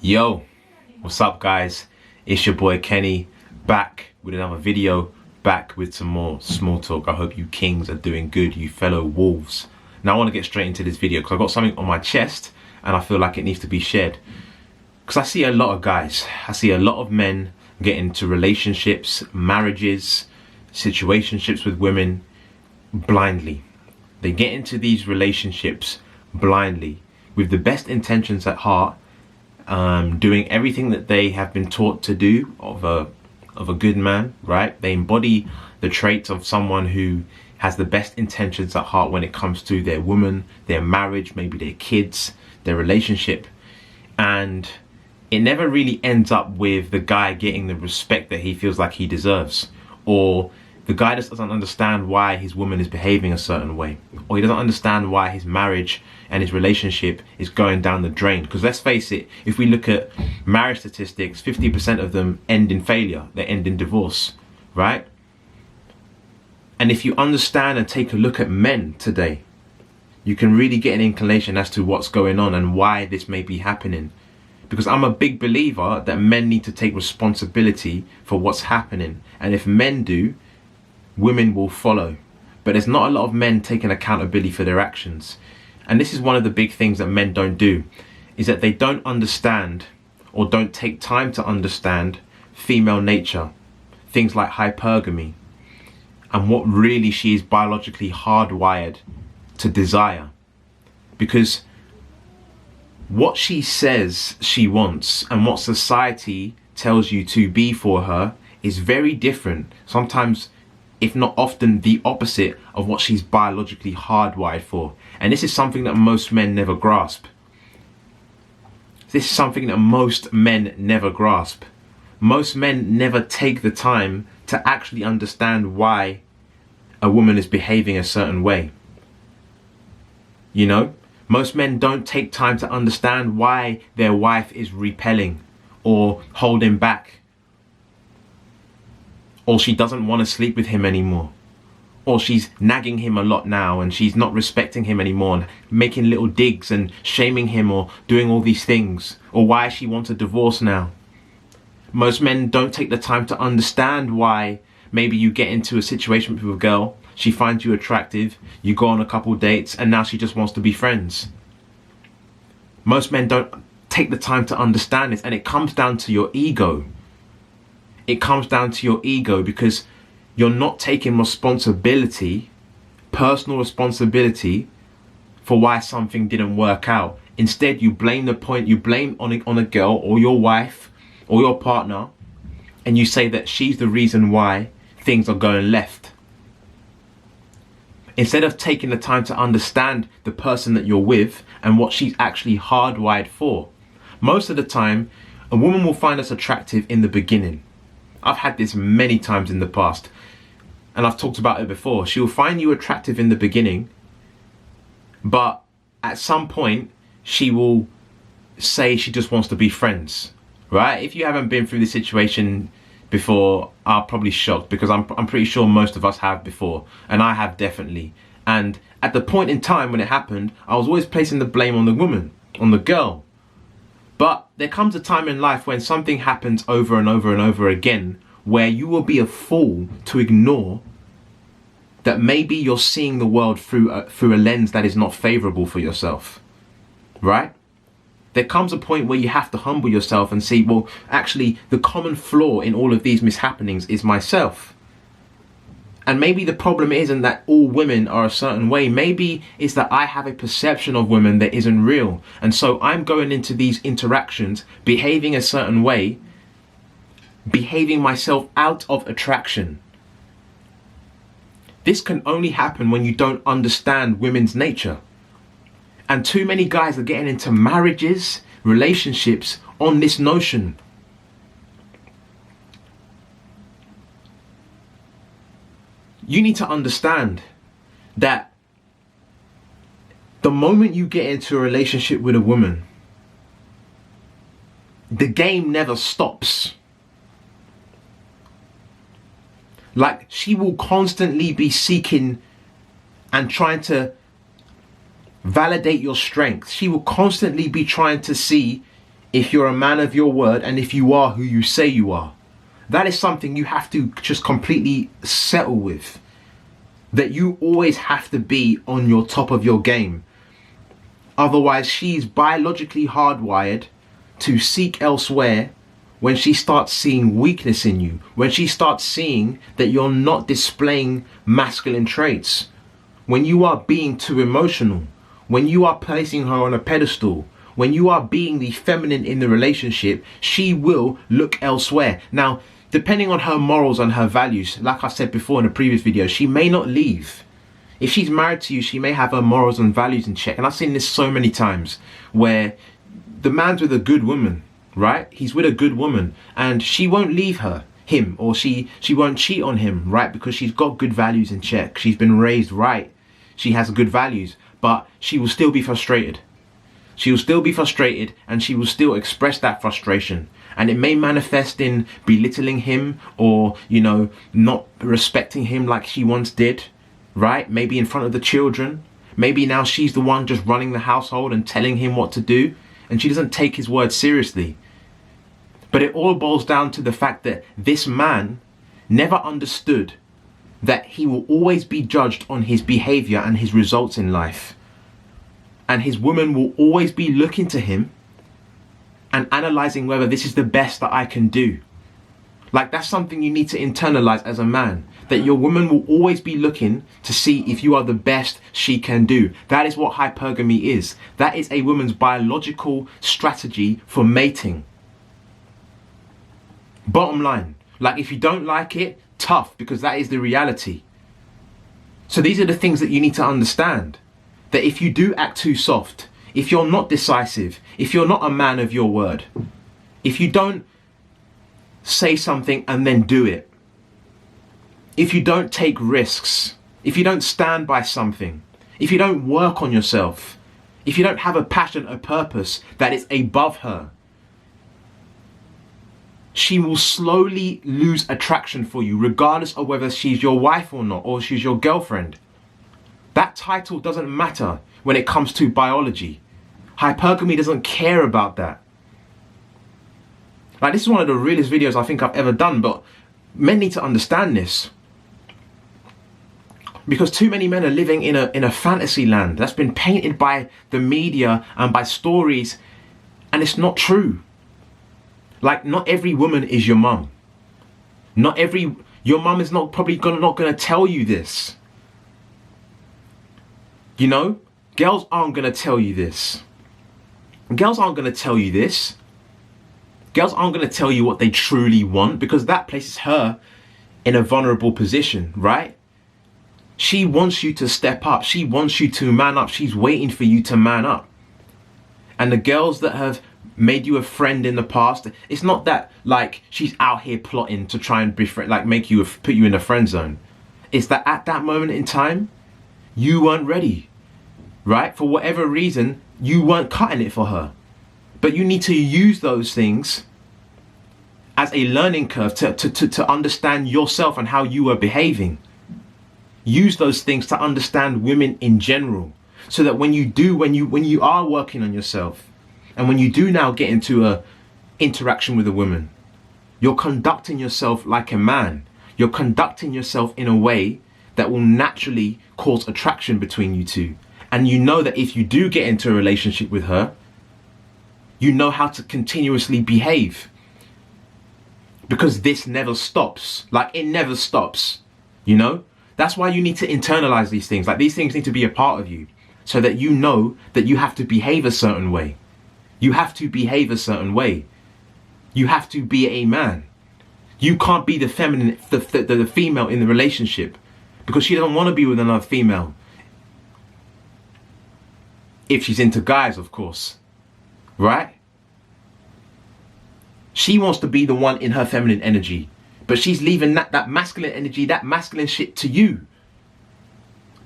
Yo, what's up guys? It's your boy Kenny, back with another video, back with some more small talk. I hope you kings are doing good, you fellow wolves. Now I want to get straight into this video because I've got something on my chest and I feel like it needs to be shared. Because I see a lot of guys, I see a lot of men get into relationships, marriages, situationships with women blindly. They get into these relationships blindly with the best intentions at heart, doing everything that they have been taught to do of a good man, right? They embody the traits of someone who has the best intentions at heart when it comes to their woman, their marriage, maybe their kids, their relationship. And it never really ends up with the guy getting the respect that he feels like he deserves, or the guy just doesn't understand why his woman is behaving a certain way, or he doesn't understand why his marriage and his relationship is going down the drain. Because let's face it, if we look at marriage statistics, 50% of them end in failure, they end in divorce, right? And if you understand and take a look at men today, you can really get an inclination as to what's going on and why this may be happening. Because I'm a big believer that men need to take responsibility for what's happening, and if men do, women will follow. But there's not a lot of men taking accountability for their actions. And this is one of the big things that men don't do, is that they don't understand or don't take time to understand female nature. Things like hypergamy and what really she is biologically hardwired to desire. Because what she says she wants and what society tells you to be for her is very different. Sometimes, if not often, the opposite of what she's biologically hardwired for. And this is something that most men never grasp. This is something that most men never grasp. Most men never take the time to actually understand why a woman is behaving a certain way. You know, most men don't take time to understand why their wife is repelling or holding back, or she doesn't want to sleep with him anymore, or she's nagging him a lot now and she's not respecting him anymore and making little digs and shaming him or doing all these things, or why she wants a divorce now. Most men don't take the time to understand why maybe you get into a situation with a girl, she finds you attractive, you go on a couple dates, and now she just wants to be friends. Most men don't take the time to understand this, and it comes down to your ego. It comes down to your ego because you're not taking responsibility, personal responsibility, for why something didn't work out. Instead, you blame on a girl or your wife or your partner, and you say that she's the reason why things are going left. Instead of taking the time to understand the person that you're with and what she's actually hardwired for. Most of the time, a woman will find us attractive in the beginning. I've had this many times in the past, and I've talked about it before. She will find you attractive in the beginning, but at some point, she will say she just wants to be friends, right? If you haven't been through this situation before, are probably shocked, because I'm pretty sure most of us have before, and I have definitely. And at the point in time when it happened, I was always placing the blame on the woman, on the girl. But there comes a time in life when something happens over and over and over again, where you will be a fool to ignore that maybe you're seeing the world through a lens that is not favorable for yourself, right? There comes a point where you have to humble yourself and see, well, actually, the common flaw in all of these mishappenings is myself. And maybe the problem isn't that all women are a certain way. Maybe it's that I have a perception of women that isn't real. And so I'm going into these interactions, behaving a certain way, behaving myself out of attraction. This can only happen when you don't understand women's nature. And too many guys are getting into marriages, relationships on this notion. You need to understand that the moment you get into a relationship with a woman, the game never stops. Like, she will constantly be seeking and trying to validate your strength. She will constantly be trying to see if you're a man of your word, and if you are who you say you are. That is something you have to just completely settle with. That you always have to be on your top of your game. Otherwise, she's biologically hardwired to seek elsewhere when she starts seeing weakness in you. When she starts seeing that you're not displaying masculine traits. When you are being too emotional. When you are placing her on a pedestal. When you are being the feminine in the relationship, she will look elsewhere. Now, depending on her morals and her values, like I said before in a previous video, she may not leave. If she's married to you, she may have her morals and values in check. And I've seen this so many times where the man's with a good woman, right? He's with a good woman and she won't leave him, or she won't cheat on him, right? Because she's got good values in check. She's been raised right. She has good values, but she will still be frustrated. She will still be frustrated and she will still express that frustration. And it may manifest in belittling him or, you know, not respecting him like she once did, right? Maybe in front of the children. Maybe now she's the one just running the household and telling him what to do. And she doesn't take his word seriously. But it all boils down to the fact that this man never understood that he will always be judged on his behavior and his results in life. And his woman will always be looking to him and analyzing whether this is the best that I can do. Like, that's something you need to internalize as a man. That your woman will always be looking to see if you are the best she can do. That is what hypergamy is. That is a woman's biological strategy for mating. Bottom line. Like, if you don't like it, tough, because that is the reality. So these are the things that you need to understand. That if you do act too soft, if you're not decisive, if you're not a man of your word, if you don't say something and then do it, if you don't take risks, if you don't stand by something, if you don't work on yourself, if you don't have a passion, a purpose that is above her, she will slowly lose attraction for you, regardless of whether she's your wife or not, or she's your girlfriend. That title doesn't matter when it comes to biology. Hypergamy doesn't care about that. Like, this is one of the realest videos I think I've ever done, but men need to understand this. Because too many men are living in a fantasy land that's been painted by the media and by stories, and it's not true. Like, not every woman is your mum. Your mum is not gonna tell you this. You know, girls aren't gonna tell you this. Girls aren't gonna tell you this. Girls aren't gonna tell you what they truly want, because that places her in a vulnerable position, right? She wants you to step up. She wants you to man up. She's waiting for you to man up. And the girls that have made you a friend in the past, it's not that like she's out here plotting to try and befriend, like put you in a friend zone. It's that at that moment in time, you weren't ready, right? For whatever reason, you weren't cutting it for her. But you need to use those things as a learning curve to understand yourself and how you are behaving. Use those things to understand women in general, so that when you are working on yourself, and when you do now get into a interaction with a woman, you're conducting yourself like a man. You're conducting yourself in a way that will naturally cause attraction between you two. And you know that if you do get into a relationship with her, you know how to continuously behave. Because this never stops. Like, it never stops, you know? That's why you need to internalize these things. Like, these things need to be a part of you, so that you know that you have to behave a certain way. You have to behave a certain way. You have to be a man. You can't be the feminine, the female in the relationship, because she doesn't want to be with another female. If she's into guys, of course, right? She wants to be the one in her feminine energy, but she's leaving that masculine energy, that masculine shit to you.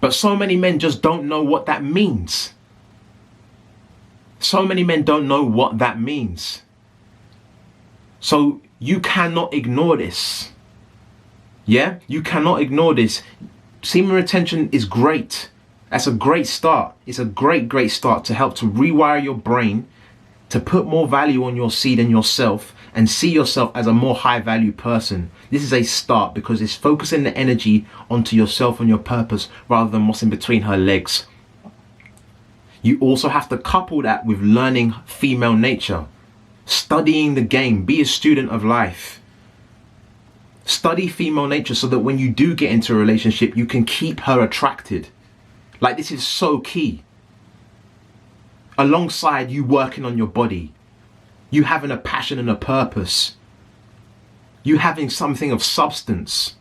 But so many men just don't know what that means. So many men don't know what that means. So you cannot ignore this. Yeah? You cannot ignore this. Semen retention is great. That's a great start. It's a great start to help to rewire your brain to put more value on your seed and yourself and see yourself as a more high value person. This is a start, because it's focusing the energy onto yourself and your purpose rather than what's in between her legs. You also have to couple that with learning female nature, studying the game, be a student of life. Study female nature so that when you do get into a relationship, you can keep her attracted. Like, this is so key. Alongside you working on your body, you having a passion and a purpose, you having something of substance.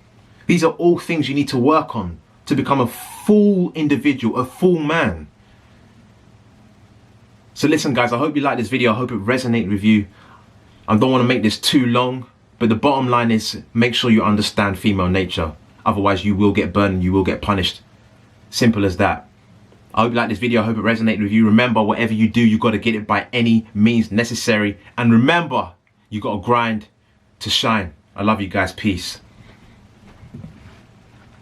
These are all things you need to work on to become a full individual, a full man. So listen guys, I hope you like this video. I hope it resonated with you. I don't want to make this too long, but the bottom line is, make sure you understand female nature. Otherwise you will get burned and you will get punished. Simple as that. I hope you like this video. I hope it resonated with you. Remember, whatever you do, you got to get it by any means necessary. And remember, you got to grind to shine. I love you guys. Peace.